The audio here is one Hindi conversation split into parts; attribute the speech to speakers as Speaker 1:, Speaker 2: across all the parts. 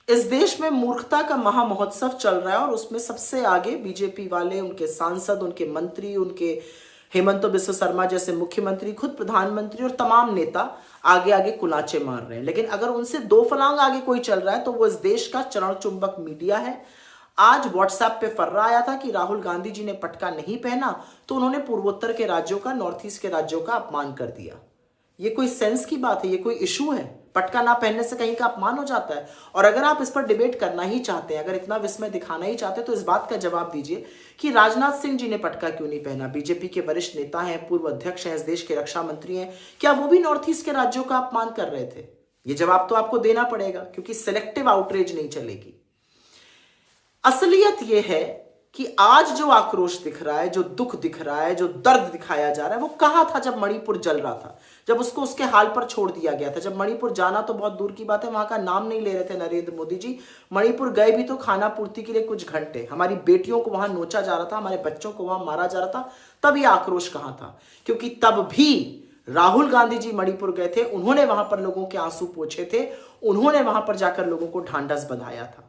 Speaker 1: इस देश में मूर्खता का महा महोत्सव चल रहा है और उसमें सबसे आगे बीजेपी वाले, उनके सांसद, उनके मंत्री, उनके हेमंत बिस्वा शर्मा जैसे मुख्यमंत्री, खुद प्रधानमंत्री और तमाम नेता आगे आगे कुलाचे मार रहे हैं। लेकिन अगर उनसे दो फलांग आगे कोई चल रहा है तो वो इस देश का चरण चुंबक मीडिया है। आज व्हाट्सएप पे फर्रा आया था कि राहुल गांधी जी ने पटका नहीं पहना तो उन्होंने पूर्वोत्तर के राज्यों का, नॉर्थ ईस्ट के राज्यों का अपमान कर दिया। ये कोई सेंस की बात है? ये कोई इशू है? पटका ना पहनने से कहीं का अपमान हो जाता है? और अगर आप इस पर डिबेट करना ही चाहते हैं, अगर इतना विस्मय दिखाना ही चाहते हैं, तो इस बात का जवाब दीजिए कि राजनाथ सिंह जी ने पटका क्यों नहीं पहना? बीजेपी के वरिष्ठ नेता हैं, पूर्व अध्यक्ष हैं, इस देश के रक्षा मंत्री हैं, क्या वो भी नॉर्थ ईस्ट के राज्यों का अपमान कर रहे थे? ये जवाब तो आपको देना पड़ेगा, क्योंकि सिलेक्टिव आउटरीच नहीं चलेगी। असलियत यह है कि आज जो आक्रोश दिख रहा है, जो दुख दिख रहा है, जो दर्द दिखाया जा रहा है, वो कहां था जब मणिपुर जल रहा था, जब उसको उसके हाल पर छोड़ दिया गया था। जब मणिपुर जाना तो बहुत दूर की बात है, वहां का नाम नहीं ले रहे थे नरेंद्र मोदी जी। मणिपुर गए भी तो खाना पूर्ति के लिए कुछ घंटे। हमारी बेटियों को वहां नोचा जा रहा था, हमारे बच्चों को वहां मारा जा रहा था। तब यह आक्रोश कहां था? क्योंकि तब भी राहुल गांधी जी मणिपुर गए थे, उन्होंने वहां पर लोगों के आंसू पोंछे थे, उन्होंने वहां पर जाकर लोगों को ढांढस बंधाया था।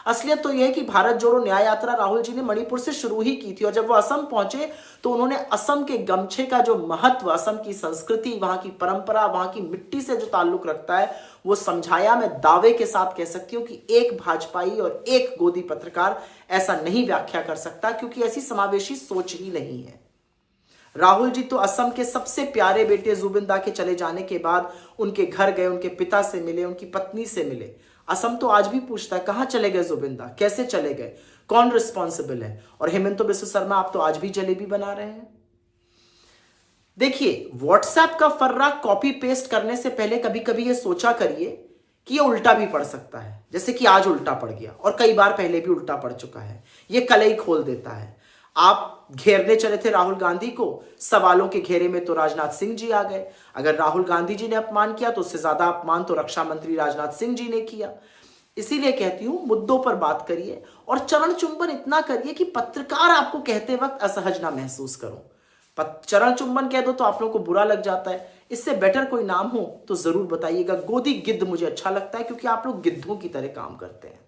Speaker 1: असलियत तो यह है कि भारत जोड़ो न्याय यात्रा राहुल जी ने मणिपुर से शुरू ही की थी, और जब वो असम पहुंचे तो उन्होंने असम के गमछे का जो महत्व, असम की संस्कृति, वहां की परंपरा, वहां की मिट्टी से जो ताल्लुक रखता है, वो समझाया। मैं दावे के साथ कह सकती हूं कि एक भाजपाई और एक गोदी पत्रकार ऐसा नहीं व्याख्या कर सकता, क्योंकि ऐसी समावेशी सोच ही नहीं है। राहुल जी तो असम के सबसे प्यारे बेटे जुबिन दा के चले जाने के बाद उनके घर गए, उनके पिता से मिले, उनकी पत्नी से मिले। असम तो आज भी पूछता है कहां चले गए जुबिन दा, कैसे चले गए, कौन रिस्पॉन्सिबल है? और हेमंत बिस्वा शर्मा आप तो आज भी जलेबी बना रहे हैं। देखिए, व्हाट्सएप का फर्रा कॉपी पेस्ट करने से पहले कभी कभी यह सोचा करिए कि यह उल्टा भी पड़ सकता है, जैसे कि आज उल्टा पड़ गया और कई बार पहले भी उल्टा पड़ चुका है। यह कलई खोल देता है। आप घेरने चले थे राहुल गांधी को, सवालों के घेरे में तो राजनाथ सिंह जी आ गए। अगर राहुल गांधी जी ने अपमान किया तो उससे ज्यादा अपमान तो रक्षा मंत्री राजनाथ सिंह जी ने किया। इसीलिए कहती हूं, मुद्दों पर बात करिए और चरण चुंबन इतना करिए कि पत्रकार आपको कहते वक्त असहज ना महसूस करो। चरण चुंबन कह दो तो आप लोगों को बुरा लग जाता है। इससे बेटर कोई नाम हो तो जरूर बताइएगा। गोदी गिद्ध मुझे अच्छा लगता है, क्योंकि आप लोग गिद्धों की तरह काम करते हैं।